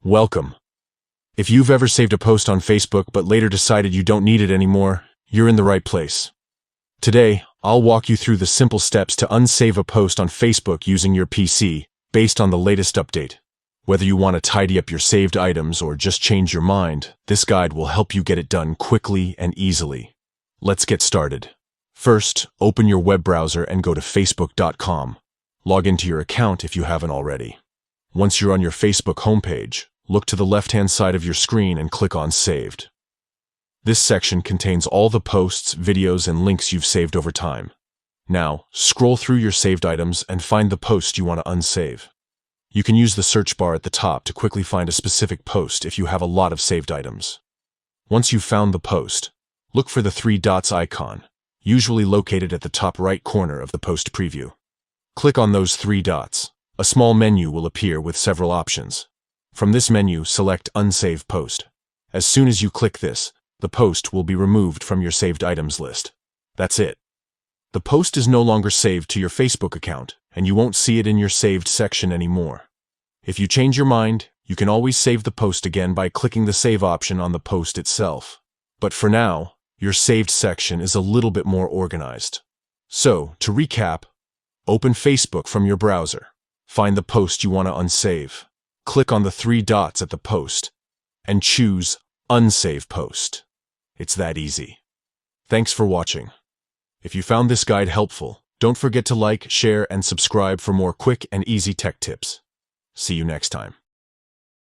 Welcome. If you've ever saved a post on Facebook but later decided you don't need it anymore, you're in the right place. Today, I'll walk you through the simple steps to unsave a post on Facebook using your PC, based on the latest update. Whether you want to tidy up your saved items or just change your mind, this guide will help you get it done quickly and easily. Let's get started. First, open your web browser and go to facebook.com. Log into your account if you haven't already. Once you're on your Facebook homepage, look to the left-hand side of your screen and click on Saved. This section contains all the posts, videos, and links you've saved over time. Now, scroll through your saved items and find the post you want to unsave. You can use the search bar at the top to quickly find a specific post if you have a lot of saved items. Once you've found the post, look for the three dots icon, usually located at the top right corner of the post preview. Click on those three dots. A small menu will appear with several options. From this menu, select Unsave Post. As soon as you click this, the post will be removed from your saved items list. That's it. The post is no longer saved to your Facebook account, and you won't see it in your saved section anymore. If you change your mind, you can always save the post again by clicking the Save option on the post itself. But for now, your saved section is a little bit more organized. So, to recap, open Facebook from your browser. Find the post you want to unsave. Click on the three dots at the post and choose Unsave Post. It's that easy. Thanks for watching. If you found this guide helpful, don't forget to like, share, and subscribe for more quick and easy tech tips. See you next time.